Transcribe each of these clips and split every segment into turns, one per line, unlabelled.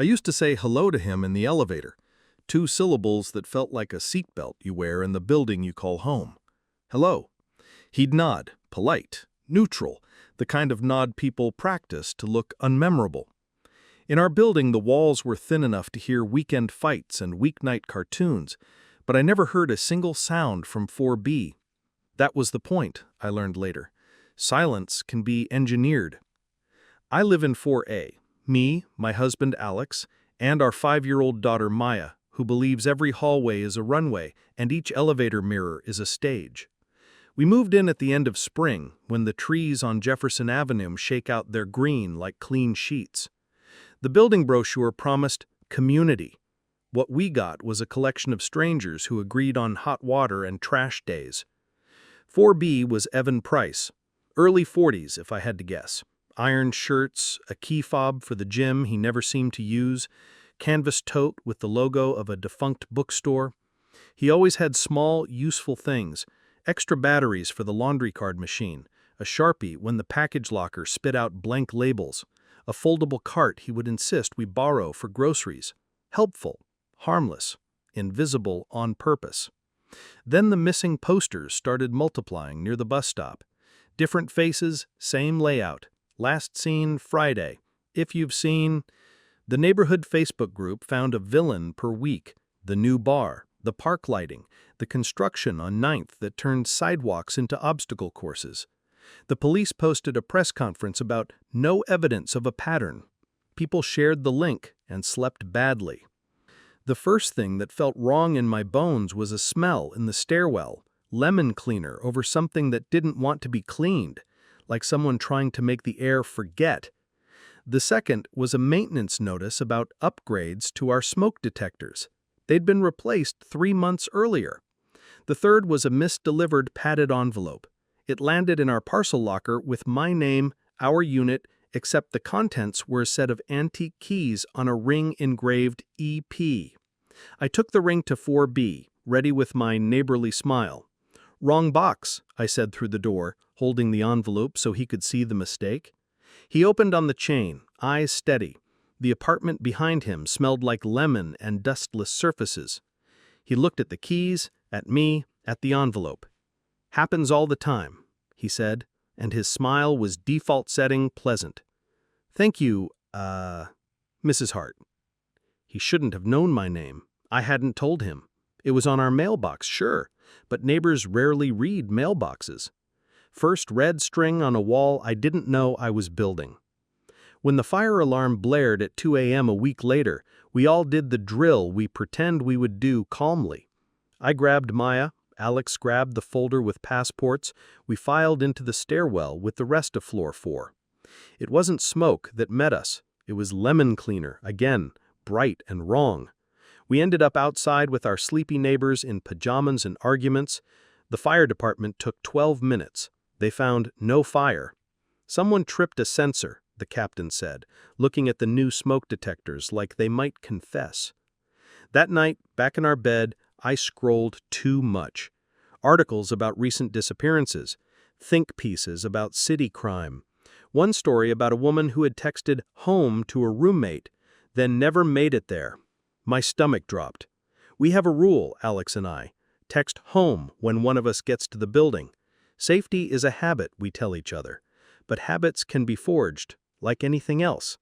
I used to say hello to him in the elevator, 2 syllables that felt like a seatbelt you wear in the building you call home. Hello. He'd nod, polite, neutral, the kind of nod people practice to look unmemorable. In our building, the walls were thin enough to hear weekend fights and weeknight cartoons, but I never heard a single sound from 4B. That was the point, I learned later. Silence can be engineered. I live in 4A. Me, my husband Alex, and our 5-year-old daughter Maya, who believes every hallway is a runway and each elevator mirror is a stage. We moved in at the end of spring, when the trees on Jefferson Avenue shake out their green like clean sheets. The building brochure promised community. What we got was a collection of strangers who agreed on hot water and trash days. 4B was Evan Price, early 40s if I had to guess. Iron shirts, a key fob for the gym he never seemed to use, canvas tote with the logo of a defunct bookstore. He always had small, useful things, extra batteries for the laundry card machine, a Sharpie when the package locker spit out blank labels, a foldable cart he would insist we borrow for groceries. Helpful, harmless, invisible on purpose. Then the missing posters started multiplying near the bus stop. Different faces, same layout. Last seen Friday. If you've seen... The neighborhood Facebook group found a villain per week. The new bar, the park lighting, the construction on 9th that turned sidewalks into obstacle courses. The police posted a press conference about no evidence of a pattern. People shared the link and slept badly. The first thing that felt wrong in my bones was a smell in the stairwell, lemon cleaner over something that didn't want to be cleaned, like someone trying to make the air forget. The second was a maintenance notice about upgrades to our smoke detectors. They'd been replaced 3 months earlier. The third was a misdelivered padded envelope. It landed in our parcel locker with my name, our unit, except the contents were a set of antique keys on a ring engraved EP. I took the ring to 4B, ready with my neighborly smile. "Wrong box," I said through the door, holding the envelope so he could see the mistake. He opened on the chain, eyes steady. The apartment behind him smelled like lemon and dustless surfaces. He looked at the keys, at me, at the envelope. "Happens all the time," he said, and his smile was default setting pleasant. "Thank you, Mrs. Hart." He shouldn't have known my name. I hadn't told him. It was on our mailbox, sure, but neighbors rarely read mailboxes. First red string on a wall I didn't know I was building. When the fire alarm blared at 2 a.m. a week later, we all did the drill we pretend we would do calmly. I grabbed Maya, Alex grabbed the folder with passports, we filed into the stairwell with the rest of floor 4. It wasn't smoke that met us, it was lemon cleaner, again, bright and wrong. We ended up outside with our sleepy neighbors in pajamas and arguments. The fire department took 12 minutes. They found no fire. "Someone tripped a sensor," the captain said, looking at the new smoke detectors like they might confess. That night, back in our bed, I scrolled too much. Articles about recent disappearances, think pieces about city crime. One story about a woman who had texted home to a roommate, then never made it there. My stomach dropped. We have a rule, Alex and I. Text home when one of us gets to the building. Safety is a habit, we tell each other. But habits can be forged, like anything else.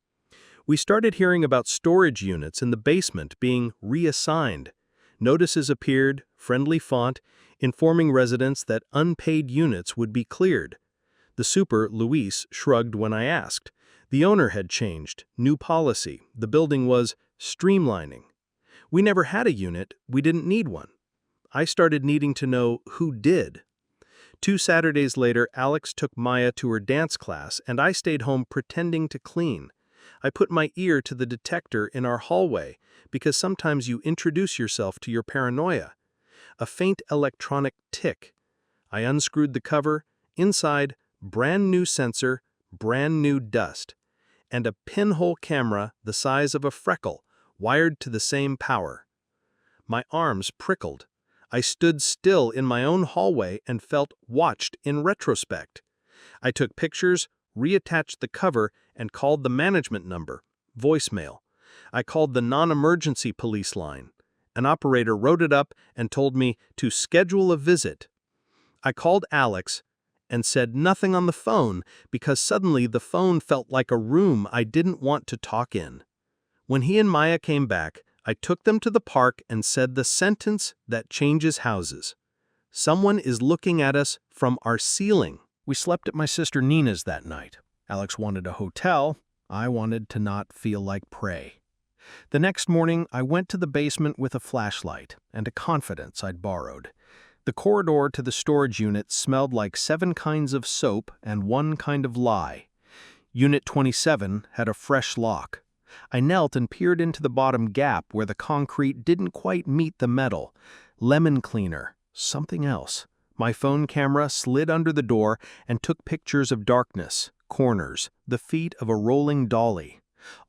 We started hearing about storage units in the basement being reassigned. Notices appeared, friendly font, informing residents that unpaid units would be cleared. The super, Luis, shrugged when I asked. The owner had changed, new policy. The building was streamlining. We never had a unit, we didn't need one. I started needing to know who did. 2 Saturdays later, Alex took Maya to her dance class, and I stayed home pretending to clean. I put my ear to the detector in our hallway, because sometimes you introduce yourself to your paranoia. A faint electronic tick. I unscrewed the cover. Inside, brand new sensor, brand new dust, and a pinhole camera the size of a freckle, wired to the same power. My arms prickled. I stood still in my own hallway and felt watched in retrospect. I took pictures, reattached the cover, and called the management number, voicemail. I called the non-emergency police line. An operator wrote it up and told me to schedule a visit. I called Alex and said nothing on the phone because suddenly the phone felt like a room I didn't want to talk in. When he and Maya came back, I took them to the park and said the sentence that changes houses. Someone is looking at us from our ceiling. We slept at my sister Nina's that night. Alex wanted a hotel. I wanted to not feel like prey. The next morning, I went to the basement with a flashlight and a confidence I'd borrowed. The corridor to the storage unit smelled like 7 kinds of soap and 1 kind of lye. Unit 27 had a fresh lock. I knelt and peered into the bottom gap where the concrete didn't quite meet the metal. Lemon cleaner, something else. My phone camera slid under the door and took pictures of darkness, corners, the feet of a rolling dolly.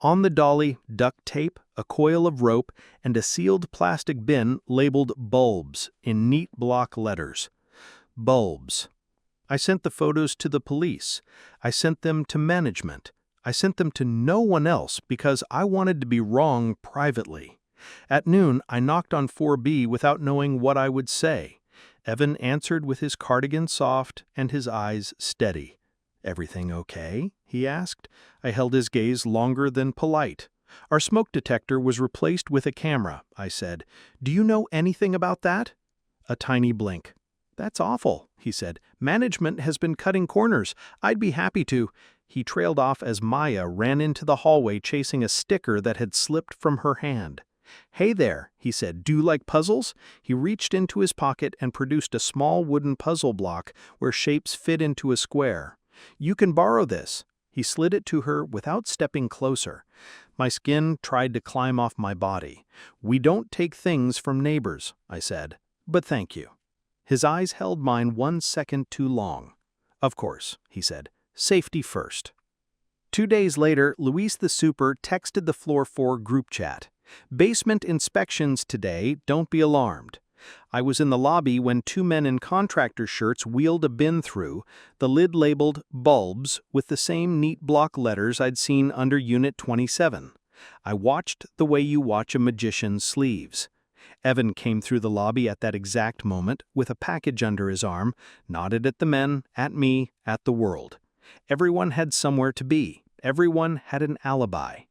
On the dolly, duct tape, a coil of rope, and a sealed plastic bin labeled bulbs in neat block letters. Bulbs. I sent the photos to the police. I sent them to management. I sent them to no one else because I wanted to be wrong privately. At noon, I knocked on 4B without knowing what I would say. Evan answered with his cardigan soft and his eyes steady. "Everything okay?" he asked. I held his gaze longer than polite. "Our smoke detector was replaced with a camera," I said. "Do you know anything about that?" A tiny blink. "That's awful," he said. "Management has been cutting corners. I'd be happy to." He trailed off as Maya ran into the hallway chasing a sticker that had slipped from her hand. "Hey there," he said. "Do you like puzzles?" He reached into his pocket and produced a small wooden puzzle block where shapes fit into a square. "You can borrow this." He slid it to her without stepping closer. My skin tried to climb off my body. "We don't take things from neighbors," I said. "But thank you." His eyes held mine 1 second too long. "Of course," he said. "Safety first." 2 days later, Luis the Super texted the Floor 4 group chat. "Basement inspections today, don't be alarmed." I was in the lobby when 2 men in contractor shirts wheeled a bin through, the lid labeled bulbs with the same neat block letters I'd seen under Unit 27. I watched the way you watch a magician's sleeves. Evan came through the lobby at that exact moment with a package under his arm, nodded at the men, at me, at the world. Everyone had somewhere to be. Everyone had an alibi.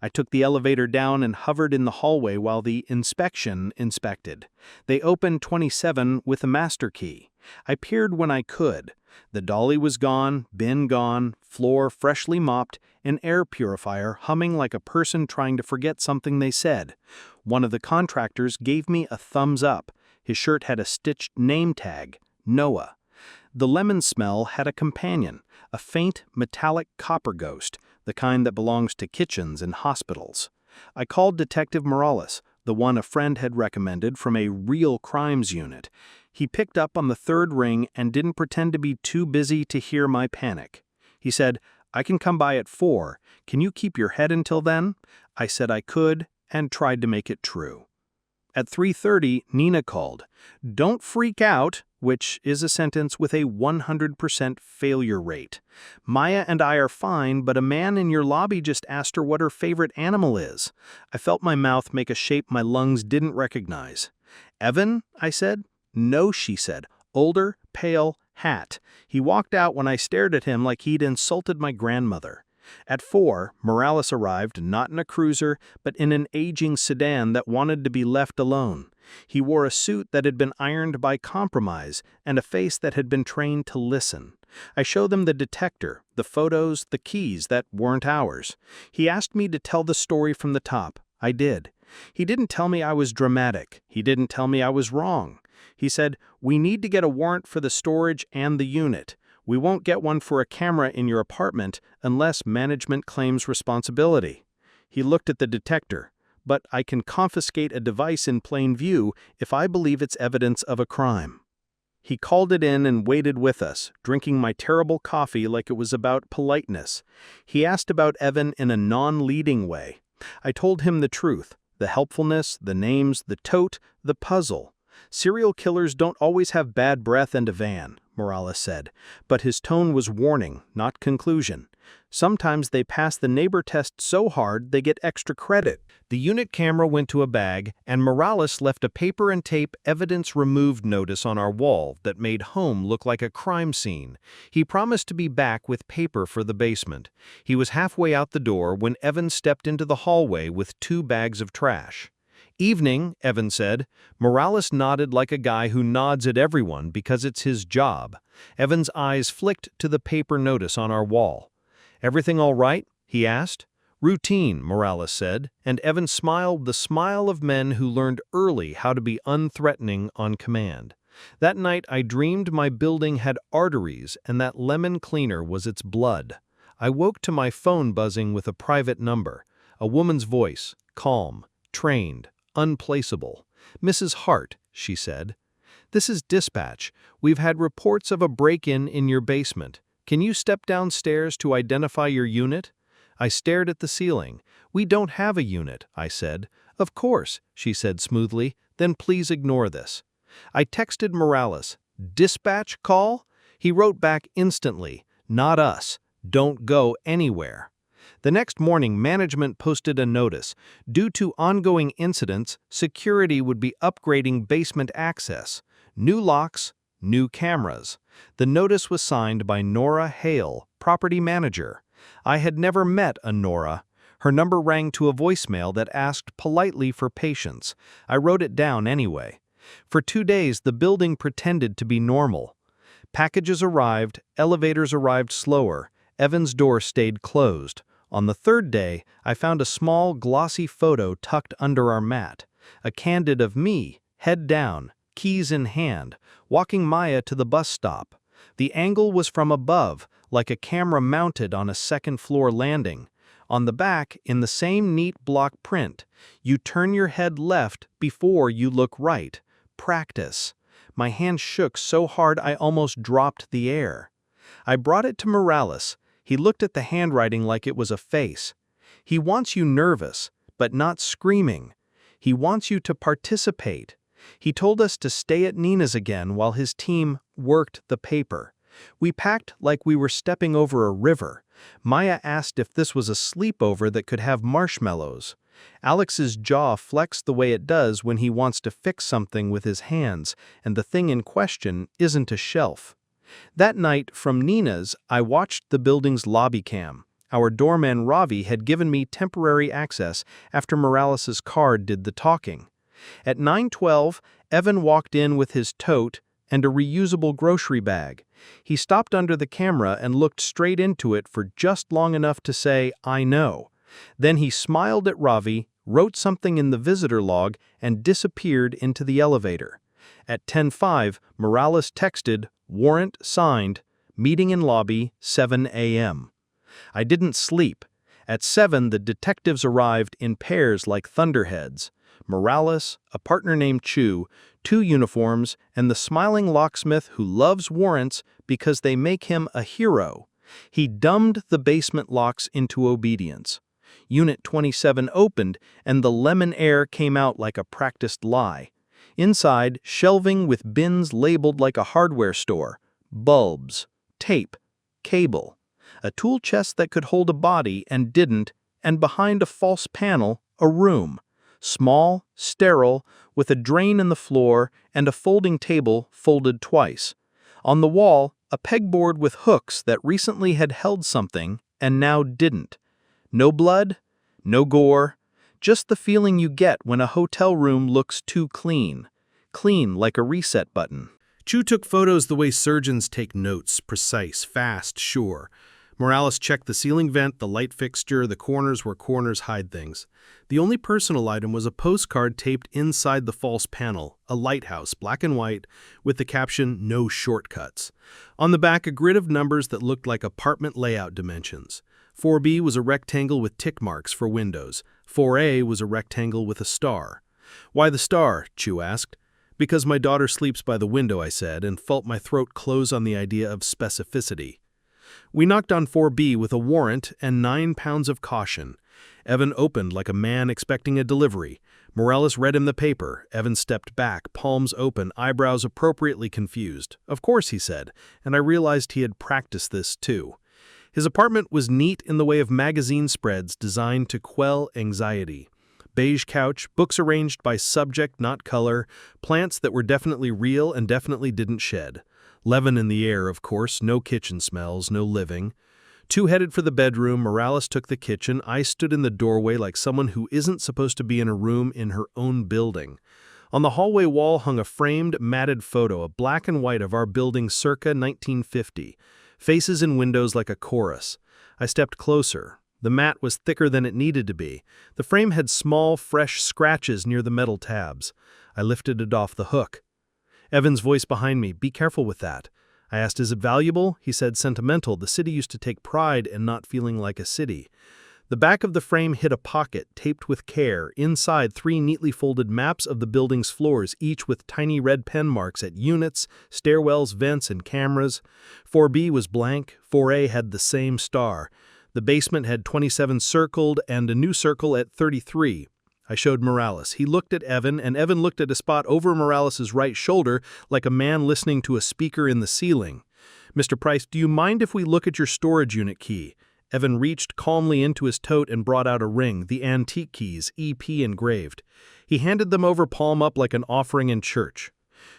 I took the elevator down and hovered in the hallway while the inspection inspected. They opened 27 with a master key. I peered when I could. The dolly was gone, bin gone, floor freshly mopped, an air purifier humming like a person trying to forget something they said. One of the contractors gave me a thumbs up. His shirt had a stitched name tag, Noah. The lemon smell had a companion, a faint metallic copper ghost, the kind that belongs to kitchens and hospitals. I called Detective Morales, the one a friend had recommended from a real crimes unit. He picked up on the 3rd ring and didn't pretend to be too busy to hear my panic. He said, "I can come by at 4. Can you keep your head until then?" I said I could and tried to make it true. At 3:30, Nina called. "Don't freak out," which is a sentence with a 100% failure rate. "Maya and I are fine, but a man in your lobby just asked her what her favorite animal is." I felt my mouth make a shape my lungs didn't recognize. "Evan?" I said. "No," she said. "Older, pale, hat. He walked out when I stared at him like he'd insulted my grandmother." At 4, Morales arrived not in a cruiser, but in an aging sedan that wanted to be left alone. He wore a suit that had been ironed by compromise and a face that had been trained to listen. I showed them the detector, the photos, the keys that weren't ours. He asked me to tell the story from the top. I did. He didn't tell me I was dramatic. He didn't tell me I was wrong. He said, "We need to get a warrant for the storage and the unit. We won't get one for a camera in your apartment unless management claims responsibility." He looked at the detector. "But I can confiscate a device in plain view if I believe it's evidence of a crime." He called it in and waited with us, drinking my terrible coffee like it was about politeness. He asked about Evan in a non-leading way. I told him the truth, the helpfulness, the names, the tote, the puzzle. Serial killers don't always have bad breath and a van.
Morales said, but his tone was warning, not conclusion. Sometimes they pass the neighbor test so hard they get extra credit. The unit camera went to a bag, and Morales left a paper and tape evidence removed notice on our wall that made home look like a crime scene. He promised to be back with paper for the basement. He was halfway out the door when Evan stepped into the hallway with 2 bags of trash. "Evening," Evan said. Morales nodded like a guy who nods at everyone because it's his job. Evan's eyes flicked to the paper notice on our wall. "Everything all right?" he asked. "Routine," Morales said, and Evan smiled the smile of men who learned early how to be unthreatening on command. That night I dreamed my building had arteries and that lemon cleaner was its blood. I woke to my phone buzzing with a private number. A woman's voice, calm, trained, unplaceable. "Mrs. Hart," she said. "This is dispatch. We've had reports of a break-in in your basement. Can you step downstairs to identify your unit?" I stared at the ceiling. "We don't have a unit," I said. "Of course," she said smoothly. "Then please ignore this." I texted Morales, "Dispatch call?" He wrote back instantly, "Not us. Don't go anywhere." The next morning, management posted a notice. Due to ongoing incidents, security would be upgrading basement access. New locks, new cameras. The notice was signed by Nora Hale, property manager. I had never met a Nora. Her number rang to a voicemail that asked politely for patience. I wrote it down anyway. For 2 days, the building pretended to be normal. Packages arrived, elevators arrived slower, Evan's door stayed closed. On the 3rd day, I found a small, glossy photo tucked under our mat. A candid of me, head down, keys in hand, walking Maya to the bus stop. The angle was from above, like a camera mounted on a second-floor landing. On the back, in the same neat block print, "You turn your head left before you look right. Practice." My hand shook so hard I almost dropped the air. I brought it to Morales. He looked at the handwriting like it was a face. "He wants you nervous, but not screaming. He wants you to participate." He told us to stay at Nina's again while his team worked the paper. We packed like we were stepping over a river. Maya asked if this was a sleepover that could have marshmallows. Alex's jaw flexed the way it does when he wants to fix something with his hands, and the thing in question isn't a shelf. That night, from Nina's, I watched the building's lobby cam. Our doorman Ravi had given me temporary access after Morales's card did the talking. At 9:12, Evan walked in with his tote and a reusable grocery bag. He stopped under the camera and looked straight into it for just long enough to say, "I know." Then he smiled at Ravi, wrote something in the visitor log, and disappeared into the elevator. At 10:05, Morales texted, "Warrant signed, meeting in lobby, 7 a.m. I didn't sleep. At 7, the detectives arrived in pairs like thunderheads. Morales, a partner named Chu, 2 uniforms, and the smiling locksmith who loves warrants because they make him a hero. He dumbed the basement locks into obedience. Unit 27 opened, and the lemon air came out like a practiced lie. Inside, shelving with bins labeled like a hardware store, bulbs, tape, cable, a tool chest that could hold a body and didn't, and behind a false panel, a room. Small, sterile, with a drain in the floor and a folding table folded twice. On the wall, a pegboard with hooks that recently had held something and now didn't. No blood, no gore, just the feeling you get when a hotel room looks too clean. Clean like a reset button.
Chu took photos the way surgeons take notes, precise, fast, sure. Morales checked the ceiling vent, the light fixture, the corners where corners hide things. The only personal item was a postcard taped inside the false panel, a lighthouse, black and white, with the caption, "No shortcuts." On the back, a grid of numbers that looked like apartment layout dimensions. 4B was a rectangle with tick marks for windows. 4A was a rectangle with a star. "Why the star?" Chu asked. "Because my daughter sleeps by the window," I said, and felt my throat close on the idea of specificity. We knocked on 4B with a warrant and 9 pounds of caution.
Evan opened like a man expecting a delivery. Morales read him the paper. Evan stepped back, palms open, eyebrows appropriately confused. "Of course," he said, and I realized he had practiced this too. His apartment was neat in the way of magazine spreads designed to quell anxiety. Beige couch, books arranged by subject, not color, plants that were definitely real and definitely didn't shed. Leaven in the air, of course, no kitchen smells, no living. Two headed for the bedroom, Morales took the kitchen. I stood in the doorway like someone who isn't supposed to be in a room in her own building. On the hallway wall hung a framed, matted photo, a black and white of our building circa 1950. Faces in windows like a chorus. I stepped closer. The mat was thicker than it needed to be. The frame had small, fresh scratches near the metal tabs. I lifted it off the hook. Evan's voice behind me, "Be careful with that." I asked, "Is it valuable?" He said, "Sentimental. The city used to take pride in not feeling like a city." The back of the frame hid a pocket, taped with care. Inside, 3 neatly folded maps of the building's floors, each with tiny red pen marks at units, stairwells, vents, and cameras. 4B was blank. 4A had the same star. The basement had 27 circled and a new circle at 33. I showed Morales. He looked at Evan, and Evan looked at a spot over Morales' right shoulder like a man listening to a speaker in the ceiling. "Mr. Price, do you mind if we look at your storage unit key?" Evan reached calmly into his tote and brought out a ring, the antique keys, EP engraved. He handed them over palm up like an offering in church.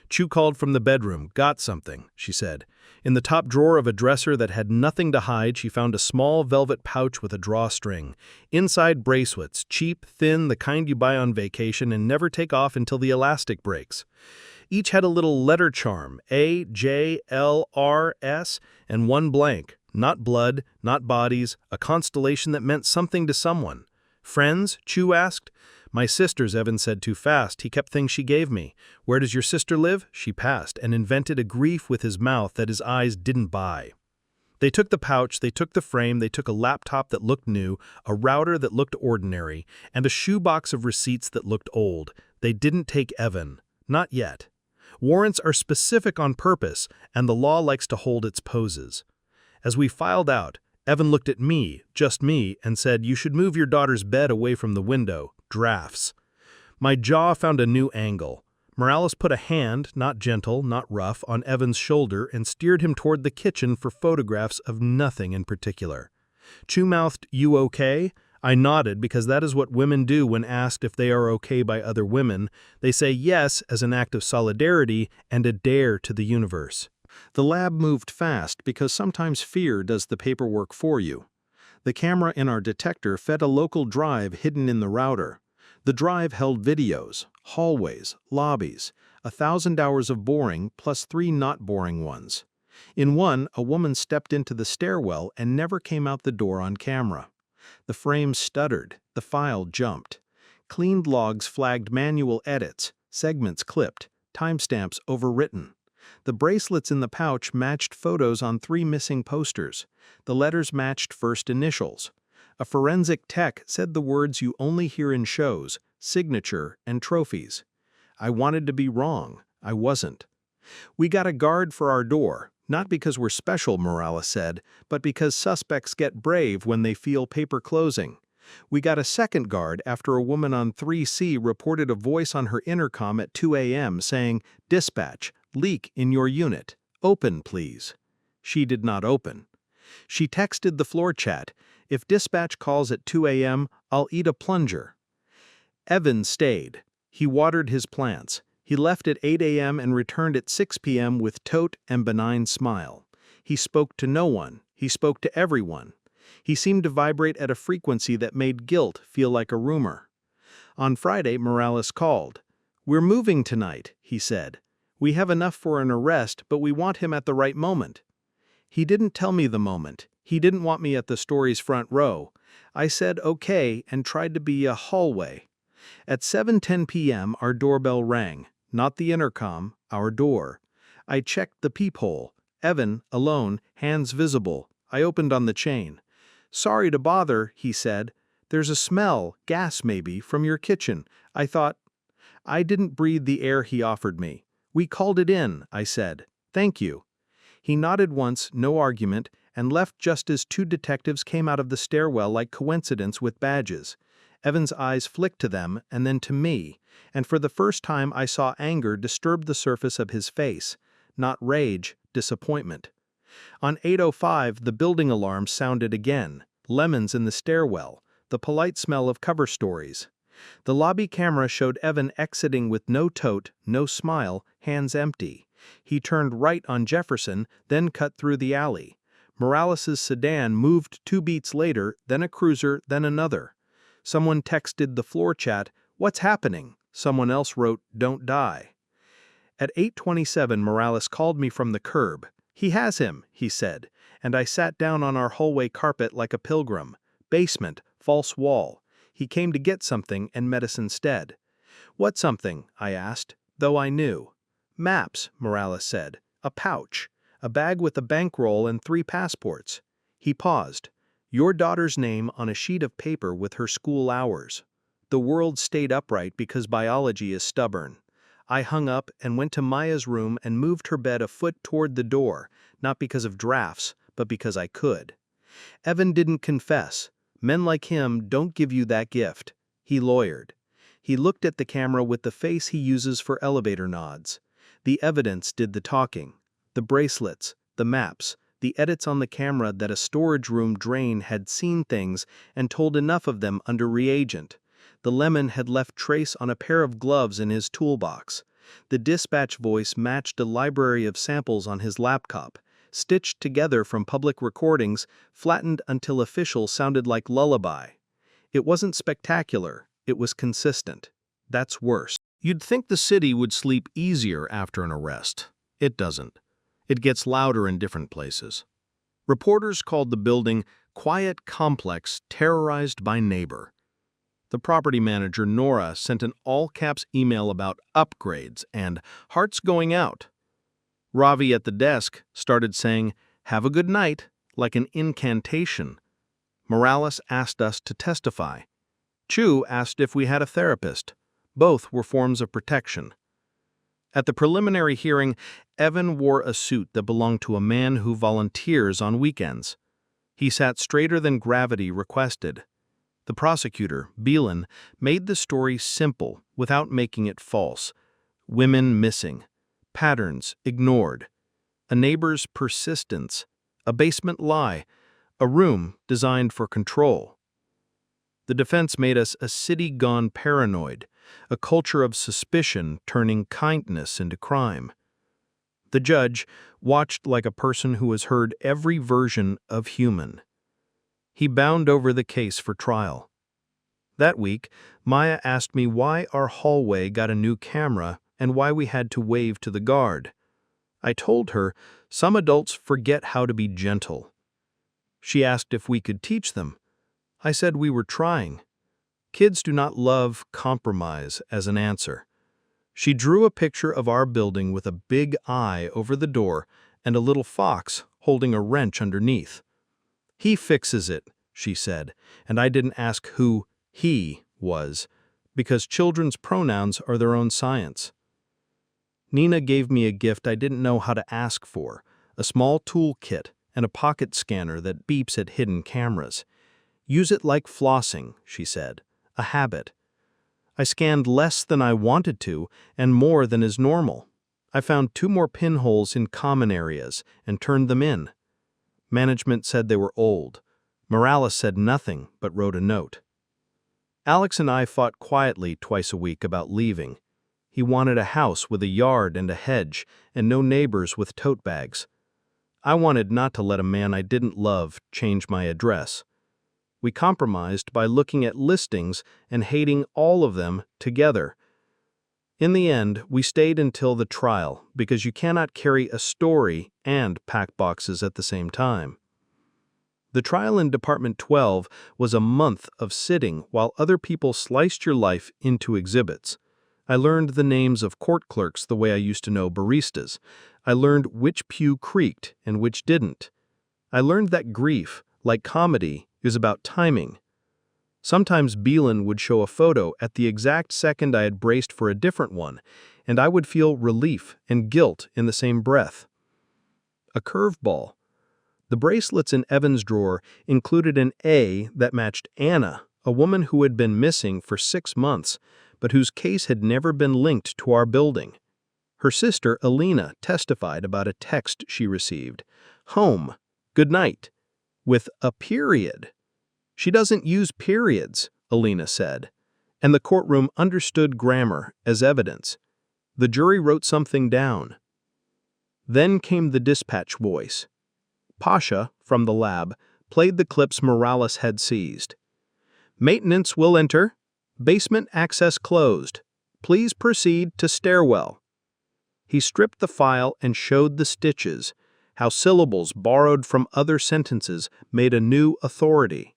Chu called from the bedroom. "Got something," she said. In the top drawer of a dresser that had nothing to hide, she found a small velvet pouch with a drawstring. Inside, bracelets, cheap, thin, the kind you buy on vacation and never take off until the elastic breaks. Each had a little letter charm, A, J, L, R, S, and one blank. Not blood, not bodies, a constellation that meant something to someone. "Friends?" Chu asked. "My sister's," Evan said too fast. He kept things she gave me. "Where does your sister live?" She passed, and invented a grief with his mouth that his eyes didn't buy. They took the pouch, they took the frame, they took a laptop that looked new, a router that looked ordinary, and a shoebox of receipts that looked old. They didn't take Evan. Not yet. Warrants are specific on purpose, and the law likes to hold its poses. As we filed out, Evan looked at me, just me, and said, "You should move your daughter's bed away from the window. Drafts." My jaw found a new angle. Morales put a hand, not gentle, not rough, on Evan's shoulder and steered him toward the kitchen for photographs of nothing in particular. Chu mouthed, "You okay?" I nodded because that is what women do when asked if they are okay by other women. They say yes as an act of solidarity and a dare to the universe. The lab moved fast because sometimes fear does the paperwork for you. The camera in our detector fed a local drive hidden in the router. The drive held videos, hallways, lobbies, 1,000 hours of boring plus 3 not boring ones. In one, a woman stepped into the stairwell and never came out the door on camera. The frame stuttered, the file jumped. Cleaned logs flagged manual edits, segments clipped, timestamps overwritten. The bracelets in the pouch matched photos on 3 missing posters. The letters matched first initials. A forensic tech said the words you only hear in shows, signature, and trophies. I wanted to be wrong. I wasn't. "We got a guard for our door, not because we're special," Morales said, "but because suspects get brave when they feel paper closing. We got a second guard after a woman on 3C reported a voice on her intercom at 2 a.m. saying, 'Dispatch, leak in your unit. Open, please.' She did not open. She texted the floor chat, 'If dispatch calls at 2 a.m., I'll eat a plunger.' Evan stayed. He watered his plants. He left at 8 a.m. and returned at 6 p.m. with tote and benign smile. He spoke to no one. He spoke to everyone. He seemed to vibrate at a frequency that made guilt feel like a rumor. On Friday, Morales called. "We're moving tonight," he said. "We have enough for an arrest, but we want him at the right moment." He didn't tell me the moment. He didn't want me at the story's front row. I said okay and tried to be a hallway. At 7:10 p.m. our doorbell rang. Not the intercom, our door. I checked the peephole. Evan, alone, hands visible. I opened on the chain. "Sorry to bother," he said. "There's a smell, gas maybe, from your kitchen." I thought. I didn't breathe the air he offered me. "We called it in," I said. "Thank you." He nodded once, no argument, and left just as two detectives came out of the stairwell like coincidence with badges. Evan's eyes flicked to them and then to me, and for the first time I saw anger disturb the surface of his face, not rage, disappointment. On 8:05, the building alarm sounded again, lemons in the stairwell, the polite smell of cover stories. The lobby camera showed Evan exiting with no tote, no smile, hands empty. He turned right on Jefferson, then cut through the alley. Morales' sedan moved 2 beats later, then a cruiser, then another. Someone texted the floor chat, "What's happening?" Someone else wrote, "Don't die." At 8:27, Morales called me from the curb. "He has him," he said, and I sat down on our hallway carpet like a pilgrim. Basement, false wall. He came to get something and met us instead. "What something?" I asked, though I knew. "Maps," Morales said. "A pouch. A bag with a bankroll and 3 passports." He paused. "Your daughter's name on a sheet of paper with her school hours." The world stayed upright because biology is stubborn. I hung up and went to Maya's room and moved her bed a foot toward the door, not because of drafts, but because I could. Evan didn't confess. Men like him don't give you that gift. He lawyered. He looked at the camera with the face he uses for elevator nods. The evidence did the talking. The bracelets, the maps, the edits on the camera that a storage room drain had seen things and told enough of them under reagent. The lemon had left trace on a pair of gloves in his toolbox. The dispatch voice matched a library of samples on his laptop, stitched together from public recordings, flattened until official sounded like lullaby. It wasn't spectacular, it was consistent. That's worse.
You'd think the city would sleep easier after an arrest. It doesn't. It gets louder in different places. Reporters called the building Quiet Complex Terrorized by Neighbor. The property manager, Nora, sent an all-caps email about upgrades and hearts going out. Ravi at the desk started saying, "Have a good night," like an incantation. Morales asked us to testify. Chu asked if we had a therapist. Both were forms of protection. At the preliminary hearing, Evan wore a suit that belonged to a man who volunteers on weekends. He sat straighter than gravity requested. The prosecutor, Beelan, made the story simple without making it false. Women missing. Patterns ignored. A neighbor's persistence. A basement lie. A room designed for control. The defense made us a city gone paranoid, a culture of suspicion turning kindness into crime. The judge watched like a person who has heard every version of human. He bound over the case for trial. That week, Maya asked me why our hallway got a new camera and why we had to wave to the guard. I told her some adults forget how to be gentle. She asked if we could teach them. I said we were trying. Kids do not love compromise as an answer. She drew a picture of our building with a big eye over the door and a little fox holding a wrench underneath. "He fixes it," she said, and I didn't ask who he was, because children's pronouns are their own science. Nina gave me a gift I didn't know how to ask for, a small tool kit and a pocket scanner that beeps at hidden cameras. "Use it like flossing," she said, "a habit." I scanned less than I wanted to and more than is normal. I found 2 more pinholes in common areas and turned them in. Management said they were old. Morales said nothing but wrote a note. Alex and I fought quietly twice a week about leaving. He wanted a house with a yard and a hedge and no neighbors with tote bags. I wanted not to let a man I didn't love change my address. We compromised by looking at listings and hating all of them together. In the end, we stayed until the trial because you cannot carry a story and pack boxes at the same time. The trial in Department 12 was a month of sitting while other people sliced your life into exhibits. I learned the names of court clerks the way I used to know baristas. I learned which pew creaked and which didn't. I learned that grief, like comedy, is about timing. Sometimes Beelan would show a photo at the exact second I had braced for a different one, and I would feel relief and guilt in the same breath. A curveball.
The bracelets in Evan's drawer included an A that matched Anna, a woman who had been missing for 6 months, but whose case had never been linked to our building. Her sister, Alina, testified about a text she received. "Home. Good night." With a period. "She doesn't use periods," Alina said. And the courtroom understood grammar as evidence. The jury wrote something down. Then came the dispatch voice. Pasha, from the lab, played the clips Morales had seized. "Maintenance will enter. Basement access closed. Please proceed to stairwell." He stripped the file and showed the stitches, how syllables borrowed from other sentences made a new authority.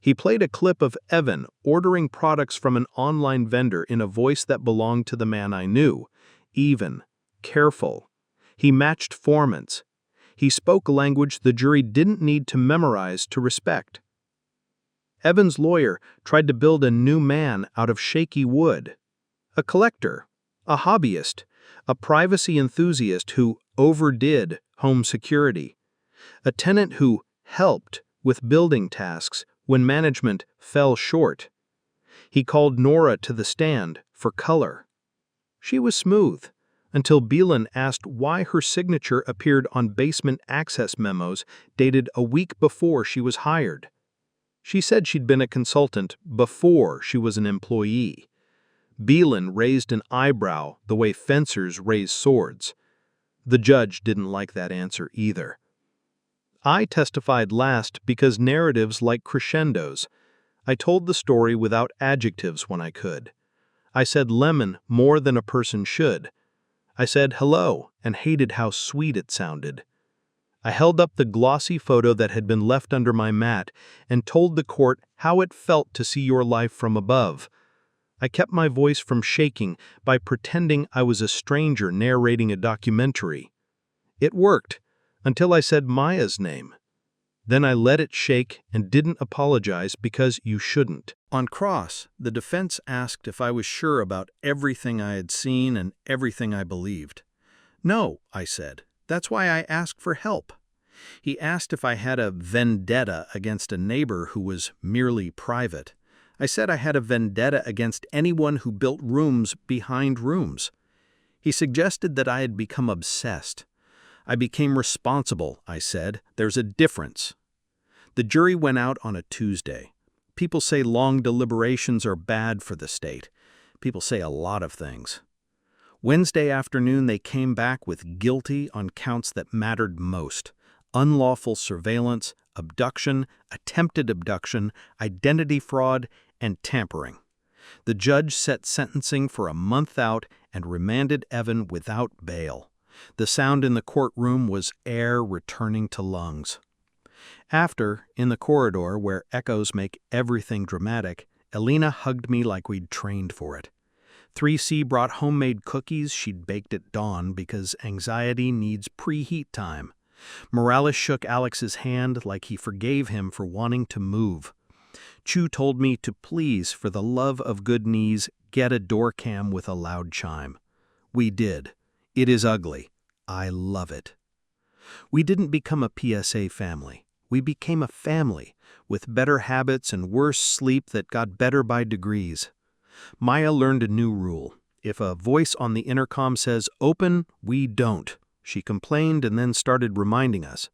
He played a clip of Evan ordering products from an online vendor in a voice that belonged to the man I knew, even, careful. He matched formants. He spoke language the jury didn't need to memorize to respect. Evan's lawyer tried to build a new man out of shaky wood. A collector, a hobbyist, a privacy enthusiast who overdid home security, a tenant who helped with building tasks when management fell short. He called Nora to the stand for color. She was smooth, until Beelan asked why her signature appeared on basement access memos dated a week before she was hired. She said she'd been a consultant before she was an employee. Beelan raised an eyebrow the way fencers raise swords. The judge didn't like that answer either. I testified last because narratives like crescendos. I told the story without adjectives when I could. I said lemon more than a person should. I said hello and hated how sweet it sounded. I held up the glossy photo that had been left under my mat and told the court how it felt to see your life from above. I kept my voice from shaking by pretending I was a stranger narrating a documentary. It worked, until I said Maya's name. Then I let it shake and didn't apologize because you shouldn't. On cross, the defense asked if I was sure about everything I had seen and everything I believed. "No," I said. "That's why I asked for help." He asked if I had a vendetta against a neighbor who was merely private. I said I had a vendetta against anyone who built rooms behind rooms. He suggested that I had become obsessed. I became responsible, I said. There's a difference. The jury went out on a Tuesday. People say long deliberations are bad for the state. People say a lot of things. Wednesday afternoon, they came back with guilty on counts that mattered most: unlawful surveillance, abduction, attempted abduction, identity fraud, and tampering. The judge set sentencing for a month out and remanded Evan without bail. The sound in the courtroom was air returning to lungs. After, in the corridor where echoes make everything dramatic, Alina hugged me like we'd trained for it. 3C brought homemade cookies she'd baked at dawn because anxiety needs preheat time. Morales shook Alex's hand like he forgave him for wanting to move. Chu told me to please, for the love of good knees, get a door cam with a loud chime. We did. It is ugly. I love it. We didn't become a PSA family. We became a family, with better habits and worse sleep that got better by degrees. Maya learned a new rule. If a voice on the intercom says, "Open," we don't. She complained and then started reminding us.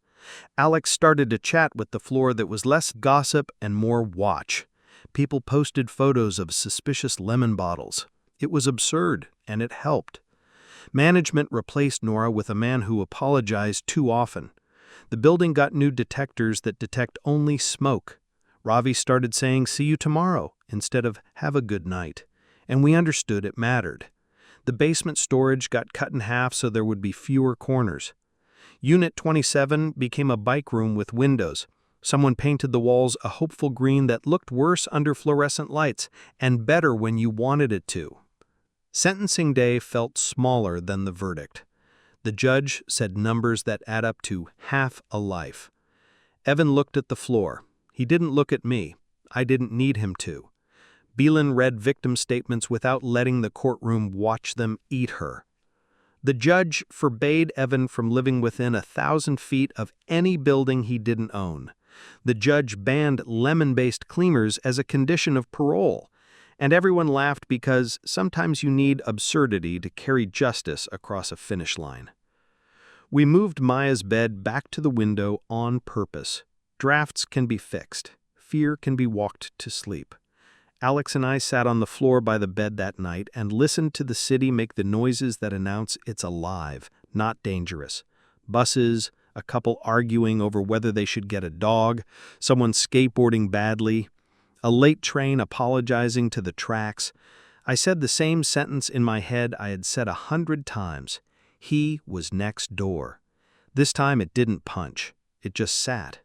Alex started a chat with the floor that was less gossip and more watch. People posted photos of suspicious lemon bottles. It was absurd, and it helped. Management replaced Nora with a man who apologized too often. The building got new detectors that detect only smoke. Ravi started saying, "See you tomorrow," instead of "Have a good night." And we understood it mattered. The basement storage got cut in half so there would be fewer corners. Unit 27 became a bike room with windows. Someone painted the walls a hopeful green that looked worse under fluorescent lights and better when you wanted it to. Sentencing day felt smaller than the verdict. The judge said numbers that add up to half a life. Evan looked at the floor. He didn't look at me. I didn't need him to. Beelan read victim statements without letting the courtroom watch them eat her. The judge forbade Evan from living within 1,000 feet of any building he didn't own. The judge banned lemon-based cleaners as a condition of parole. And everyone laughed because sometimes you need absurdity to carry justice across a finish line. We moved Maya's bed back to the window on purpose. Drafts can be fixed. Fear can be walked to sleep. Alex and I sat on the floor by the bed that night and listened to the city make the noises that announce it's alive, not dangerous. Buses, a couple arguing over whether they should get a dog, someone skateboarding badly, a late train apologizing to the tracks. I said the same sentence in my head I had said 100 times. He was next door. This time it didn't punch. It just sat.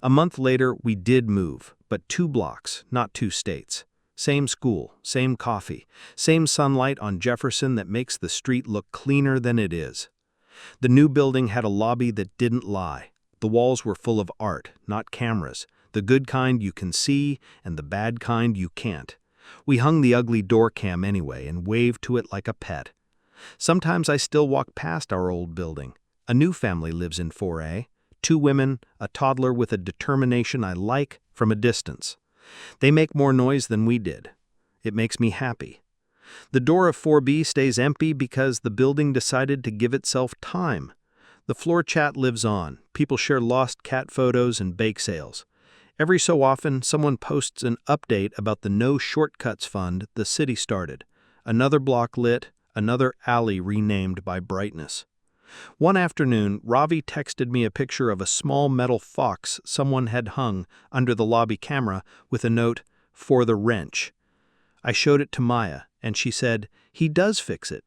A month later, we did move, but 2 blocks, not 2 states. Same school, same coffee, same sunlight on Jefferson that makes the street look cleaner than it is. The new building had a lobby that didn't lie. The walls were full of art, not cameras, the good kind you can see and the bad kind you can't. We hung the ugly door cam anyway and waved to it like a pet. Sometimes I still walk past our old building. A new family lives in 4A. 2 women, a toddler with a determination I like from a distance. They make more noise than we did. It makes me happy. The door of 4B stays empty because the building decided to give itself time. The floor chat lives on. People share lost cat photos and bake sales. Every so often, someone posts an update about the No Shortcuts Fund the city started. Another block lit, another alley renamed by brightness. One afternoon, Ravi texted me a picture of a small metal fox someone had hung under the lobby camera with a note, "For the wrench." I showed it to Maya, and she said, "He does fix it."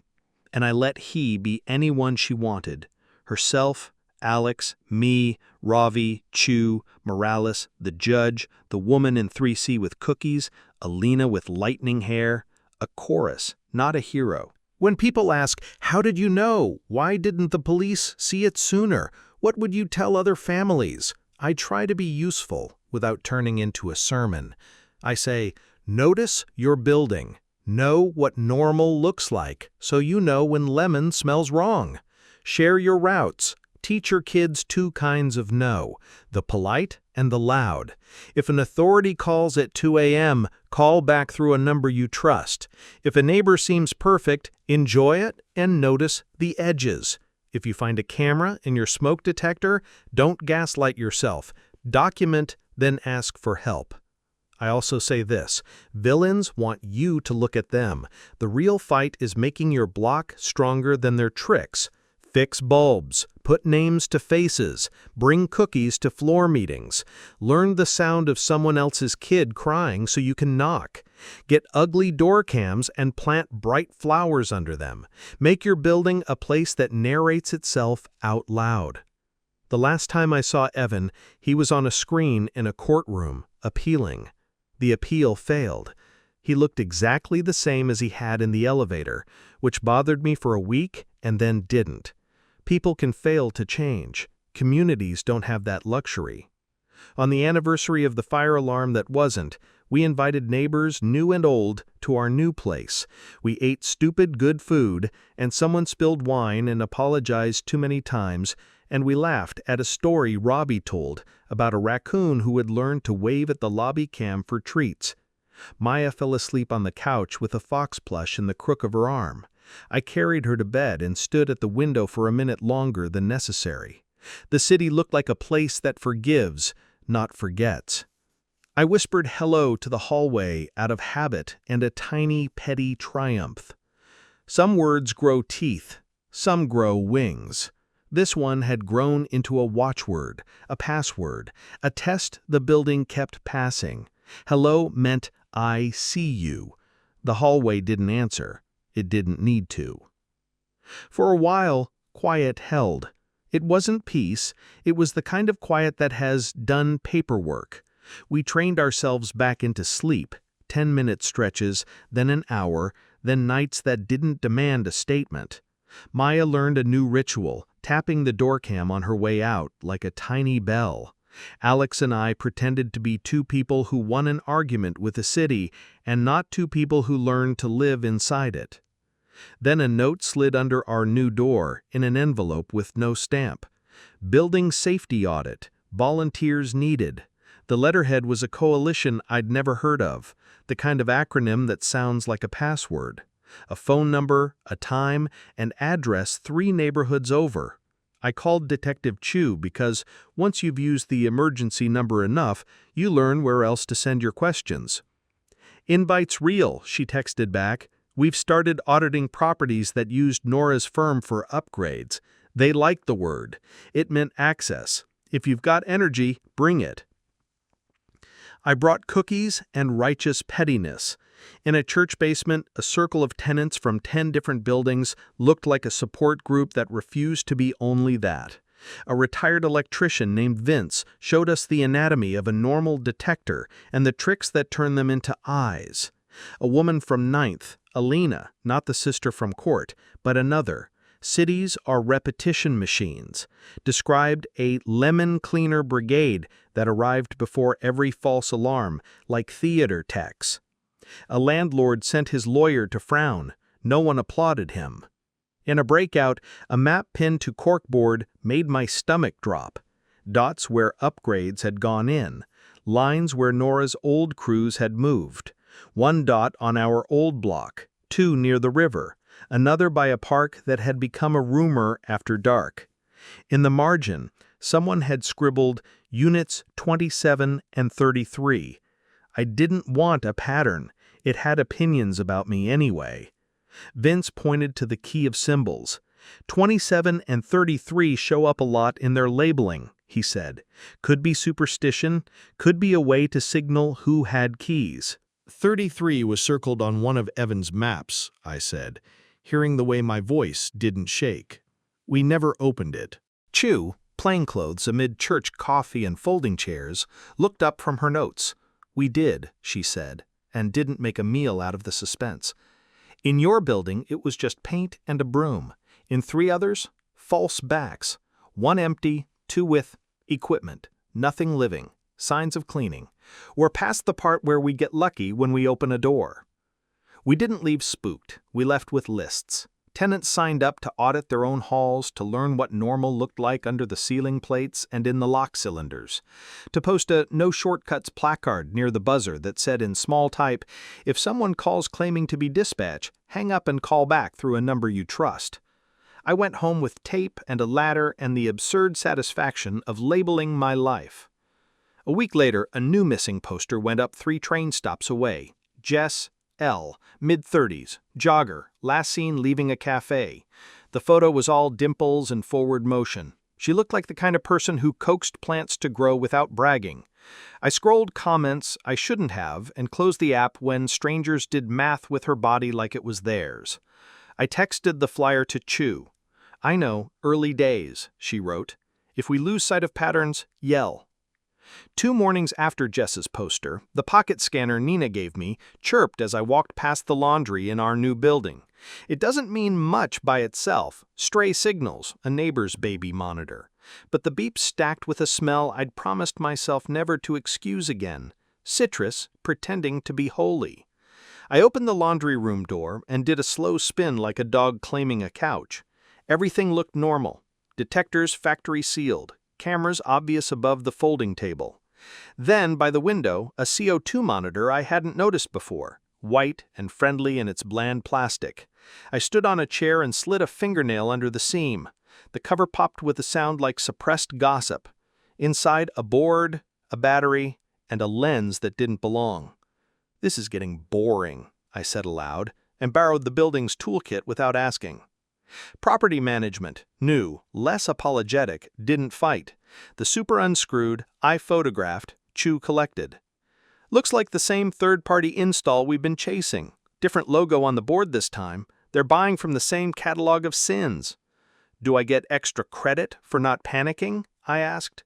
And I let he be anyone she wanted. Herself, Alex, me, Ravi, Chu, Morales, the judge, the woman in 3C with cookies, Alina with lightning hair. A chorus, not a hero. When people ask, "How did you know? Why didn't the police see it sooner? What would you tell other families?" I try to be useful without turning into a sermon. I say, notice your building. Know what normal looks like so you know when lemon smells wrong. Share your routes. Teach your kids 2 kinds of no, the polite and the loud. If an authority calls at 2 a.m., call back through a number you trust. If a neighbor seems perfect, enjoy it and notice the edges. If you find a camera in your smoke detector, don't gaslight yourself. Document, then ask for help. I also say this, villains want you to look at them. The real fight is making your block stronger than their tricks. Fix bulbs, put names to faces, bring cookies to floor meetings, learn the sound of someone else's kid crying so you can knock. Get ugly door cams and plant bright flowers under them. Make your building a place that narrates itself out loud. The last time I saw Evan, he was on a screen in a courtroom, appealing. The appeal failed. He looked exactly the same as he had in the elevator, which bothered me for a week and then didn't. People can fail to change. Communities don't have that luxury. On the anniversary of the fire alarm that wasn't, we invited neighbors, new and old, to our new place. We ate stupid good food, and someone spilled wine and apologized too many times, and we laughed at a story Robbie told about a raccoon who had learned to wave at the lobby cam for treats. Maya fell asleep on the couch with a fox plush in the crook of her arm. I carried her to bed and stood at the window for a minute longer than necessary. The city looked like a place that forgives, not forgets. I whispered hello to the hallway out of habit and a tiny, petty triumph. Some words grow teeth, some grow wings. This one had grown into a watchword, a password, a test the building kept passing. Hello meant I see you. The hallway didn't answer. It didn't need to. For a while, quiet held. It wasn't peace. It was the kind of quiet that has done paperwork. We trained ourselves back into sleep, 10-minute stretches, then an hour, then nights that didn't demand a statement. Maya learned a new ritual, tapping the door cam on her way out like a tiny bell. Alex and I pretended to be 2 people who won an argument with the city and not 2 people who learned to live inside it. Then a note slid under our new door in an envelope with no stamp. Building safety audit. Volunteers needed. The letterhead was a coalition I'd never heard of, the kind of acronym that sounds like a password. A phone number, a time, and address 3 neighborhoods over. I called Detective Chu because once you've used the emergency number enough, you learn where else to send your questions. "Invite's real," she texted back. "We've started auditing properties that used Nora's firm for upgrades. They liked the word. It meant access. If you've got energy, bring it." I brought cookies and righteous pettiness. In a church basement, a circle of tenants from 10 different buildings looked like a support group that refused to be only that. A retired electrician named Vince showed us the anatomy of a normal detector and the tricks that turn them into eyes. A woman from 9th, Alina, not the sister from court, but another. Cities are repetition machines. Described a lemon cleaner brigade that arrived before every false alarm, like theater techs. A landlord sent his lawyer to frown. No one applauded him. In a breakout, a map pinned to corkboard made my stomach drop. Dots where upgrades had gone in. Lines where Nora's old crews had moved. 1 dot on our old block, 2 near the river, another by a park that had become a rumor after dark. In the margin, someone had scribbled Units 27 and 33. I didn't want a pattern. It had opinions about me anyway. Vince pointed to the key of symbols. 27 and 33 show up a lot in their labeling, he said. Could be superstition, could be a way to signal who had keys. 33 was circled on one of Evan's maps, I said, hearing the way my voice didn't shake. We never opened it. Chu, plainclothes amid church coffee and folding chairs, looked up from her notes. "We did," she said, and didn't make a meal out of the suspense. "In your building, it was just paint and a broom. In 3 others, false backs. 1 empty, 2 with equipment. Nothing living. Signs of cleaning. We're past the part where we get lucky when we open a door." We didn't leave spooked. We left with lists. Tenants signed up to audit their own halls, to learn what normal looked like under the ceiling plates and in the lock cylinders, to post a "No Shortcuts" placard near the buzzer that said in small type, "If someone calls claiming to be dispatch, hang up and call back through a number you trust." I went home with tape and a ladder and the absurd satisfaction of labeling my life. A week later, a new missing poster went up 3 train stops away. Jess L., mid-30s, jogger, last seen leaving a cafe. The photo was all dimples and forward motion. She looked like the kind of person who coaxed plants to grow without bragging. I scrolled comments I shouldn't have and closed the app when strangers did math with her body like it was theirs. I texted the flyer to Chu. "I know, early days," she wrote. "If we lose sight of patterns, yell." 2 mornings after Jess's poster, the pocket scanner Nina gave me chirped as I walked past the laundry in our new building. It doesn't mean much by itself, stray signals, a neighbor's baby monitor. But the beep stacked with a smell I'd promised myself never to excuse again. Citrus pretending to be holy. I opened the laundry room door and did a slow spin like a dog claiming a couch. Everything looked normal. Detectors factory sealed. Cameras obvious above the folding table. Then, by the window, a CO2 monitor I hadn't noticed before, white and friendly in its bland plastic. I stood on a chair and slid a fingernail under the seam. The cover popped with a sound like suppressed gossip. Inside, a board, a battery, and a lens that didn't belong. "This is getting boring," I said aloud, and borrowed the building's toolkit without asking. Property management, new, less apologetic, didn't fight. The super unscrewed, I photographed, Chu collected. "Looks like the same third-party install we've been chasing. Different logo on the board this time. They're buying from the same catalog of sins." "Do I get extra credit for not panicking?" I asked.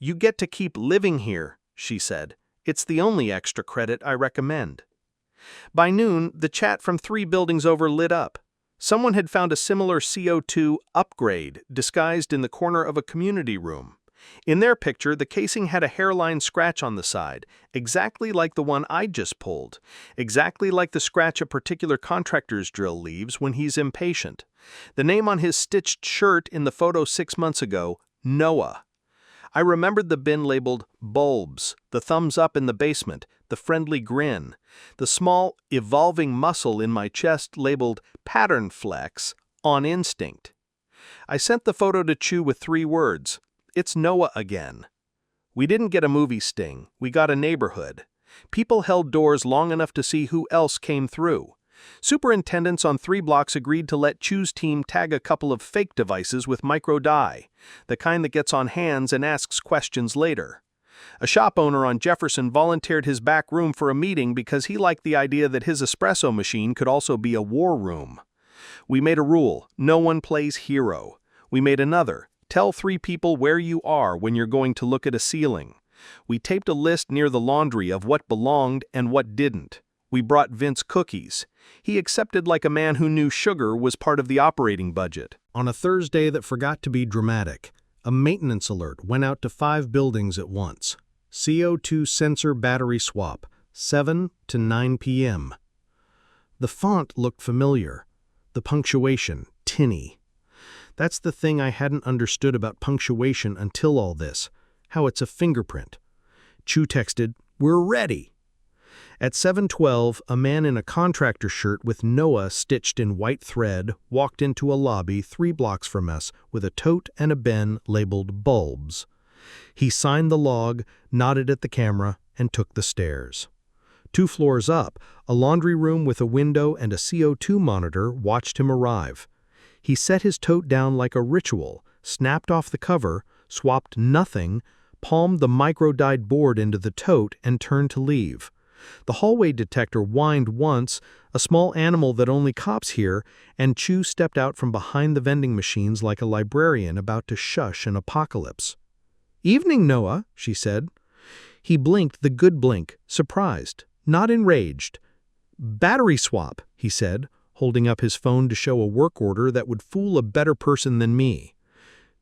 "You get to keep living here," she said. "It's the only extra credit I recommend." By noon, the chat from 3 buildings over lit up. Someone had found a similar CO2 upgrade disguised in the corner of a community room. In their picture, the casing had a hairline scratch on the side, exactly like the one I'd just pulled, exactly like the scratch a particular contractor's drill leaves when he's impatient. The name on his stitched shirt in the photo 6 months ago, Noah. I remembered the bin labeled bulbs, the thumbs up in the basement, the friendly grin, the small, evolving muscle in my chest labeled pattern flex, on instinct. I sent the photo to Chu with 3 words. It's Noah again. We didn't get a movie sting, we got a neighborhood. People held doors long enough to see who else came through. Superintendents on 3 blocks agreed to let Chu's team tag a couple of fake devices with micro dye, the kind that gets on hands and asks questions later. A shop owner on Jefferson volunteered his back room for a meeting because he liked the idea that his espresso machine could also be a war room. We made a rule, no one plays hero. We made another, tell 3 people where you are when you're going to look at a ceiling. We taped a list near the laundry of what belonged and what didn't. We brought Vince cookies. He accepted like a man who knew sugar was part of the operating budget.
On a Thursday that forgot to be dramatic, a maintenance alert went out to 5 buildings at once. CO2 sensor battery swap, 7 to 9 p.m. The font looked familiar. The punctuation, tinny. That's the thing I hadn't understood about punctuation until all this, how it's a fingerprint. Chu texted, "We're ready." At 7:12, a man in a contractor shirt with Noah stitched in white thread walked into a lobby 3 blocks from us with a tote and a bin labeled bulbs. He signed the log, nodded at the camera, and took the stairs. 2 floors up, a laundry room with a window and a CO2 monitor watched him arrive. He set his tote down like a ritual, snapped off the cover, swapped nothing, palmed the micro-dyed board into the tote, and turned to leave. The hallway detector whined once, a small animal that only cops hear, and Chu stepped out from behind the vending machines like a librarian about to shush an apocalypse. "Evening, Noah," she said. He blinked the good blink, surprised, not enraged. "Battery swap," he said, holding up his phone to show a work order that would fool a better person than me.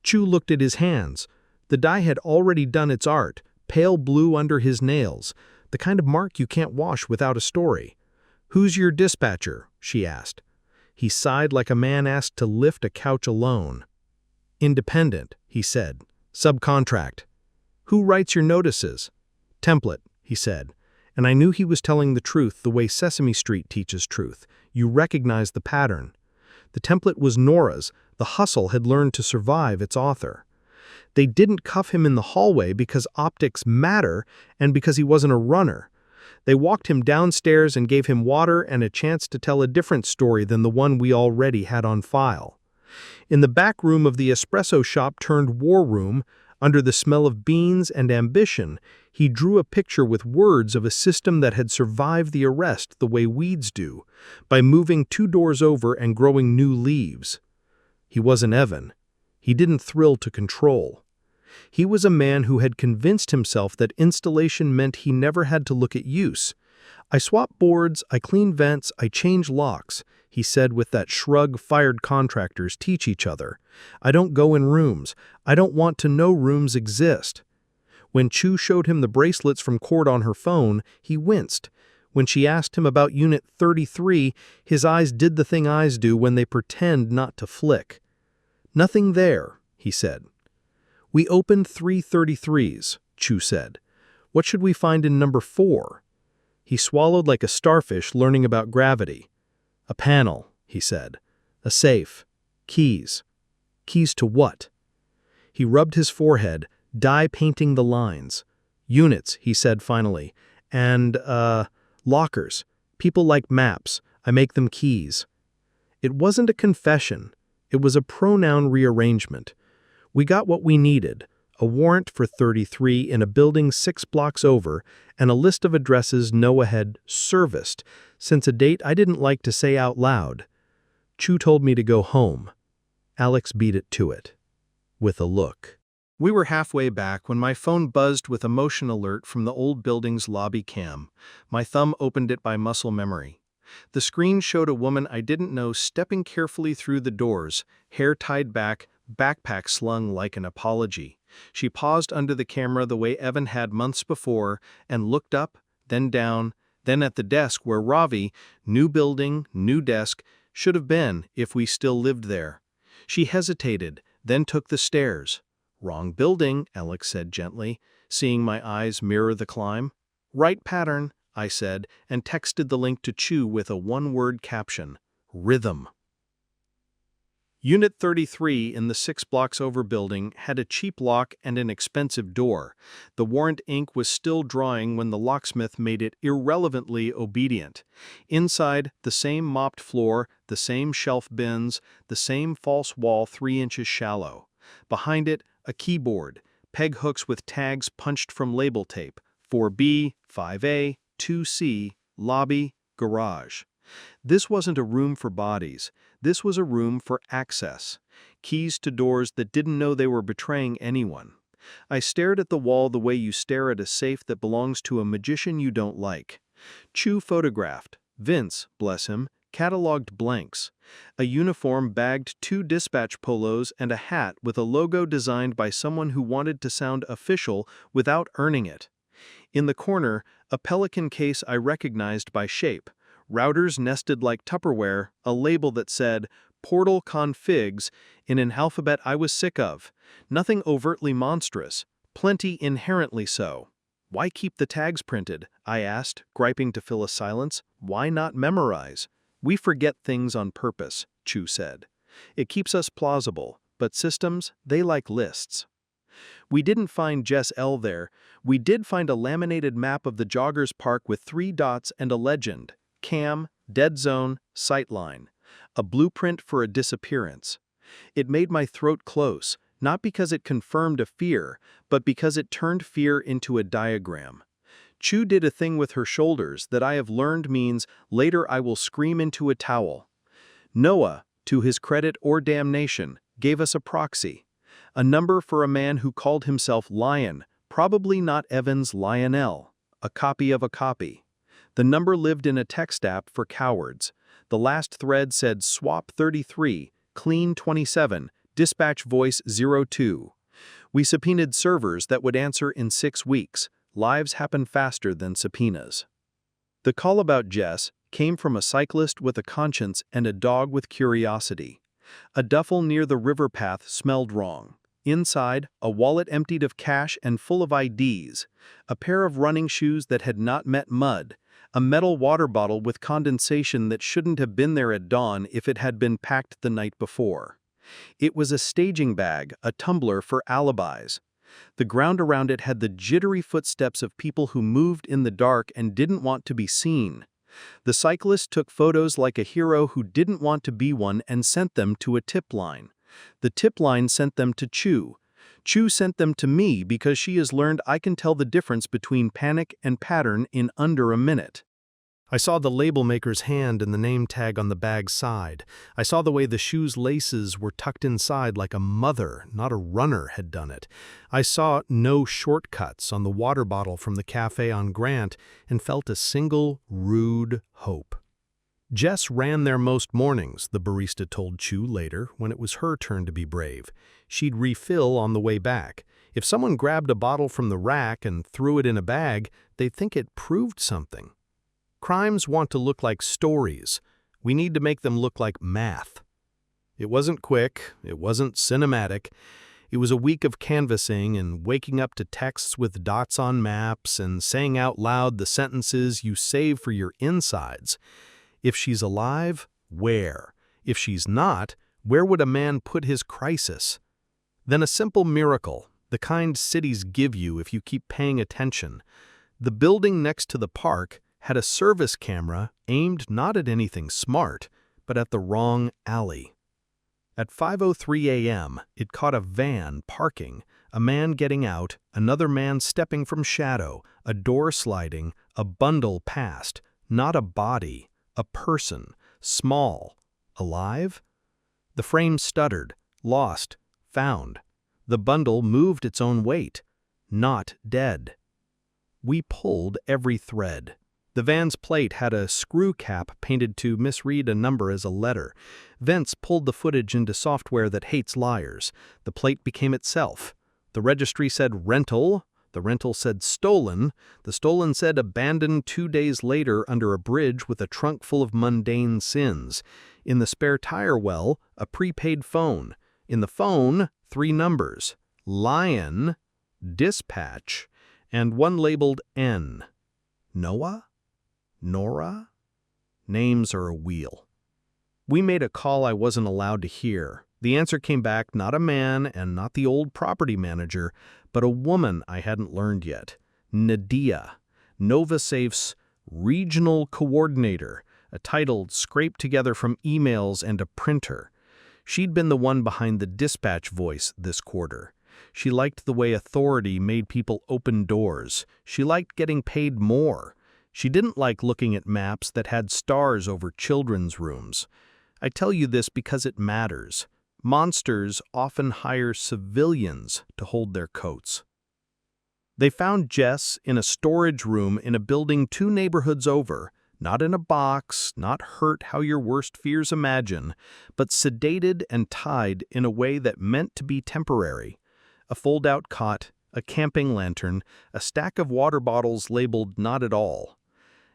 Chu looked at his hands. The dye had already done its art, pale blue under his nails, the kind of mark you can't wash without a story. "Who's your dispatcher?" she asked. He sighed like a man asked to lift a couch alone. "Independent," he said. "Subcontract." "Who writes your notices?" "Template," he said. And I knew he was telling the truth the way Sesame Street teaches truth. You recognize the pattern. The template was Nora's. The hustle had learned to survive its author. They didn't cuff him in the hallway because optics matter and because he wasn't a runner. They walked him downstairs and gave him water and a chance to tell a different story than the one we already had on file. In the back room of the espresso shop turned war room, under the smell of beans and ambition, he drew a picture with words of a system that had survived the arrest the way weeds do, by moving 2 doors over and growing new leaves. He wasn't Evan. He didn't thrill to control. He was a man who had convinced himself that installation meant he never had to look at use. "I swap boards, I clean vents, I change locks," he said with that shrug fired contractors teach each other. "I don't go in rooms. I don't want to know rooms exist." When Chu showed him the bracelets from Cord on her phone, he winced. When she asked him about Unit 33, his eyes did the thing eyes do when they pretend not to flick. "Nothing there," he said. "We opened 333s, Chu said. "What should we find in number 4? He swallowed like a starfish learning about gravity. "A panel," he said. "A safe. Keys." "Keys to what?" He rubbed his forehead, dye painting the lines. "Units," he said finally. "And, lockers. People like maps. I make them keys." It wasn't a confession. It was a pronoun rearrangement. We got what we needed, a warrant for 33 in a building 6 blocks over, and a list of addresses Noah had serviced, since a date I didn't like to say out loud. Chu told me to go home. Alex beat it to it. With a look. We were halfway back when my phone buzzed with a motion alert from the old building's lobby cam. My thumb opened it by muscle memory. The screen showed a woman I didn't know stepping carefully through the doors, hair tied back, backpack slung like an apology.
She paused under the camera the way Evan had months before and looked up, then down, then at the desk where Ravi, new building, new desk, should have been if we still lived there. She hesitated, then took the stairs. "Wrong building," Alex said gently, seeing my eyes mirror the climb. "Right pattern," I said, and texted the link to Chu with a one-word caption: Rhythm. Unit 33 in the 6 blocks over building had a cheap lock and an expensive door. The warrant ink was still drying when the locksmith made it irrelevantly obedient. Inside, the same mopped floor, the same shelf bins, the same false wall 3 inches shallow. Behind it, a keyboard, peg hooks with tags punched from label tape: 4B, 5A, 2C, lobby, garage. This wasn't a room for bodies. This was a room for access. Keys to doors that didn't know they were betraying anyone. I stared at the wall the way you stare at a safe that belongs to a magician you don't like. Chu photographed. Vince, bless him, cataloged blanks. A uniform bagged 2 dispatch polos and a hat with a logo designed by someone who wanted to sound official without earning it. In the corner, a Pelican case I recognized by shape. Routers nested like Tupperware, a label that said, Portal Configs, in an alphabet I was sick of. Nothing overtly monstrous, plenty inherently so. "Why keep the tags printed?" I asked, griping to fill a silence. "Why not memorize?" "We forget things on purpose," Chu said. "It keeps us plausible, but systems, they like lists." We didn't find Jess L. there. We did find a laminated map of the joggers park with 3 dots and a legend: Cam, Dead Zone, Sightline. A blueprint for a disappearance. It made my throat close, not because it confirmed a fear, but because it turned fear into a diagram. Chu did a thing with her shoulders that I have learned means later I will scream into a towel. Noah, to his credit or damnation, gave us a proxy. A number for a man who called himself Lion, probably not Evans Lionel. A copy of a copy. The number lived in a text app for cowards. The last thread said swap 33, clean 27, dispatch voice 02. We subpoenaed servers that would answer in 6 weeks. Lives happen faster than subpoenas. The call about Jess came from a cyclist with a conscience and a dog with curiosity. A duffel near the river path smelled wrong. Inside, a wallet emptied of cash and full of IDs. A pair of running shoes that had not met mud. A metal water bottle with condensation that shouldn't have been there at dawn if it had been packed the night before. It was a staging bag, a tumbler for alibis. The ground around it had the jittery footsteps of people who moved in the dark and didn't want to be seen. The cyclist took photos like a hero who didn't want to be one and sent them to a tip line. The tip line sent them to Chu. Chu sent them to me because she has learned I can tell the difference between panic and pattern in under a minute. I saw the label maker's hand in the name tag on the bag's side. I saw the way the shoe's laces were tucked inside like a mother, not a runner, had done it. I saw no shortcuts on the water bottle from the cafe on Grant and felt a single, rude hope. Jess ran there most mornings, the barista told Chu later, when it was her turn to be brave. She'd refill on the way back. If someone grabbed a bottle from the rack and threw it in a bag, they'd think it proved something. Crimes want to look like stories. We need to make them look like math. It wasn't quick. It wasn't cinematic. It was a week of canvassing and waking up to texts with dots on maps and saying out loud the sentences you save for your insides. If she's alive, where? If she's not, where would a man put his crisis? Then a simple miracle, the kind cities give you if you keep paying attention. The building next to the park had a service camera aimed not at anything smart, but at the wrong alley. At 5:03 a.m., it caught a van parking, a man getting out, another man stepping from shadow, a door sliding, a bundle passed, not a body. A person, small, alive? The frame stuttered, lost, found. The bundle moved its own weight, not dead. We pulled every thread. The van's plate had a screw cap painted to misread a number as a letter. Vince pulled the footage into software that hates liars. The plate became itself. The registry said rental. The rental said stolen. The stolen said abandoned 2 days later under a bridge with a trunk full of mundane sins. In the spare tire well, a prepaid phone. In the phone, 3 numbers: Lion, Dispatch, and one labeled N. Noah? Nora? Names are a wheel. We made a call I wasn't allowed to hear. The answer came back, not a man and not the old property manager, but a woman I hadn't learned yet. Nadia, NovaSafe's regional coordinator, a title scraped together from emails and a printer. She'd been the one behind the dispatch voice this quarter. She liked the way authority made people open doors. She liked getting paid more. She didn't like looking at maps that had stars over children's rooms. I tell you this because it matters. Monsters often hire civilians to hold their coats. They found Jess in a storage room in a building 2 neighborhoods over, not in a box, not hurt how your worst fears imagine, but sedated and tied in a way that meant to be temporary. A fold-out cot, a camping lantern, a stack of water bottles labeled not at all.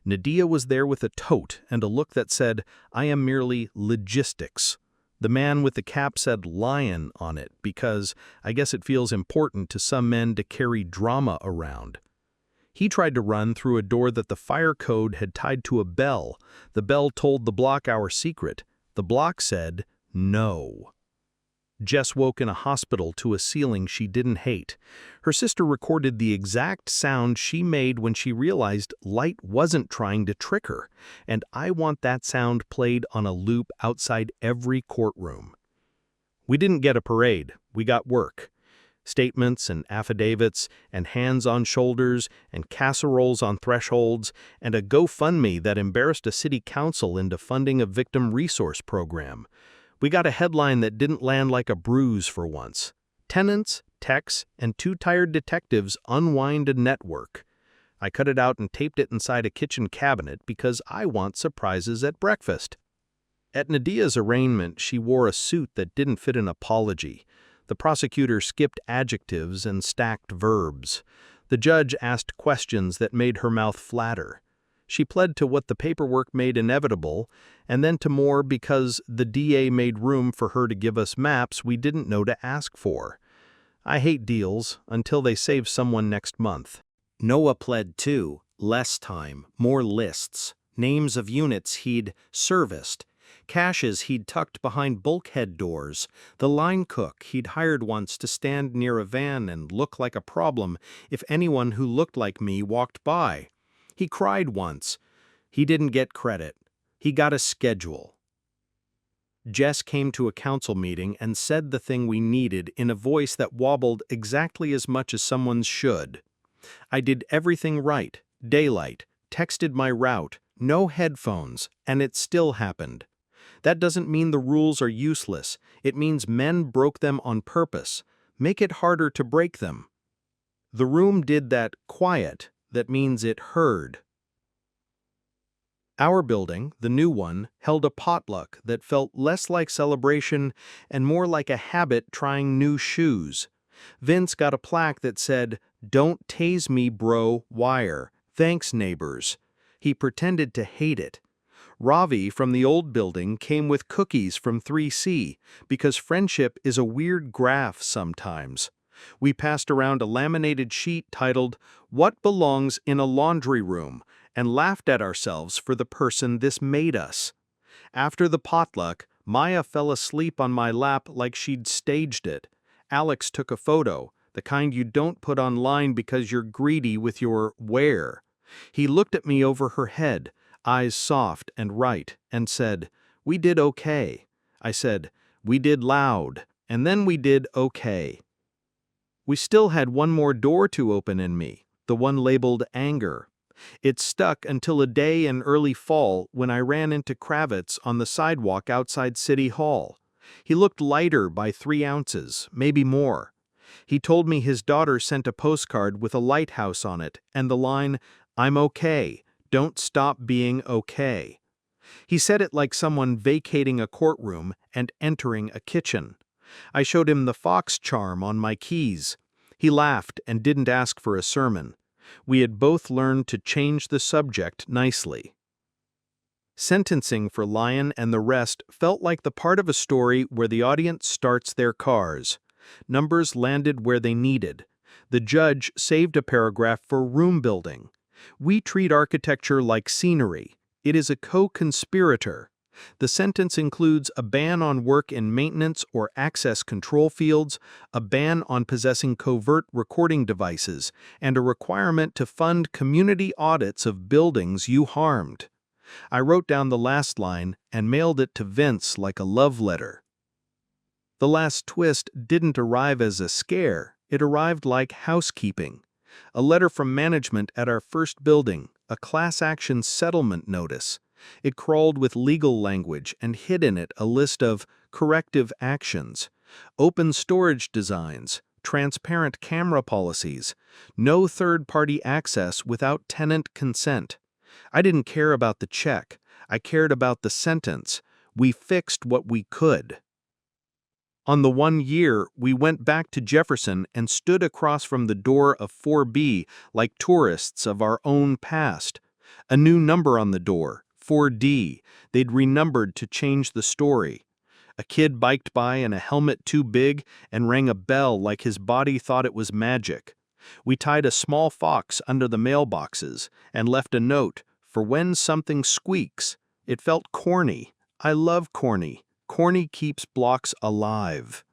Nadia was there with a tote and a look that said, I am merely logistics. The man with the cap said lion on it because I guess it feels important to some men to carry drama around. He tried to run through a door that the fire code had tied to a bell. The bell told the block our secret. The block said, no. Jess woke in a hospital to a ceiling she didn't hate. Her sister recorded the exact sound she made when she realized light wasn't trying to trick her, and I want that sound played on a loop outside every courtroom. We didn't get a parade, we got work. Statements and affidavits and hands on shoulders and casseroles on thresholds and a GoFundMe that embarrassed a city council into funding a victim resource program. We got a headline that didn't land like a bruise for once. Tenants, techs, and 2 tired detectives unwind a network. I cut it out and taped it inside a kitchen cabinet because I want surprises at breakfast. At Nadia's arraignment, she wore a suit that didn't fit an apology. The prosecutor skipped adjectives and stacked verbs. The judge asked questions that made her mouth flatter. She pled to what the paperwork made inevitable, and then to more because the DA made room for her to give us maps we didn't know to ask for. I hate deals until they save someone next month. Noah pled too, less time, more lists, names of units he'd serviced, caches he'd tucked behind bulkhead doors, the line cook he'd hired once to stand near a van and look like a problem if anyone who looked like me walked by. He cried once. He didn't get credit. He got a schedule. Jess came to a council meeting and said the thing we needed in a voice that wobbled exactly as much as someone's should. I did everything right, daylight, texted my route, no headphones, and it still happened. That doesn't mean the rules are useless. It means men broke them on purpose. Make it harder to break them. The room did that quiet. That means it heard. Our building, the new one, held a potluck that felt less like celebration and more like a habit trying new shoes. Vince got a plaque that said, "Don't tase me, bro, wire. Thanks, neighbors." He pretended to hate it. Ravi from the old building came with cookies from 3C because friendship is a weird graph sometimes. We passed around a laminated sheet titled, "What Belongs in a Laundry Room?" and laughed at ourselves for the person this made us. After the potluck, Maya fell asleep on my lap like she'd staged it. Alex took a photo, the kind you don't put online because you're greedy with your where. He looked at me over her head, eyes soft and right, and said, "We did okay." I said, "We did loud, and then we did okay." We still had one more door to open in me, the one labeled anger. It stuck until a day in early fall when I ran into Kravitz on the sidewalk outside City Hall. He looked lighter by 3 ounces, maybe more. He told me his daughter sent a postcard with a lighthouse on it and the line, "I'm okay, don't stop being okay." He said it like someone vacating a courtroom and entering a kitchen. I showed him the fox charm on my keys. He laughed and didn't ask for a sermon. We had both learned to change the subject nicely. Sentencing for Lion and the rest felt like the part of a story where the audience starts their cars. Numbers landed where they needed. The judge saved a paragraph for room building. We treat architecture like scenery. It is a co-conspirator. The sentence includes a ban on work in maintenance or access control fields, a ban on possessing covert recording devices, and a requirement to fund community audits of buildings you harmed. I wrote down the last line and mailed it to Vince like a love letter. The last twist didn't arrive as a scare, it arrived like housekeeping. A letter from management at our first building, a class action settlement notice. It crawled with legal language and hid in it a list of corrective actions, open storage designs, transparent camera policies, no third-party access without tenant consent. I didn't care about the check. I cared about the sentence. We fixed what we could. On the 1 year, we went back to Jefferson and stood across from the door of 4B like tourists of our own past. A new number on the door, 4D. They'd renumbered to change the story. A kid biked by in a helmet too big and rang a bell like his body thought it was magic. We tied a small fox under the mailboxes and left a note, for when something squeaks. It felt corny. I love corny. Corny keeps blocks alive.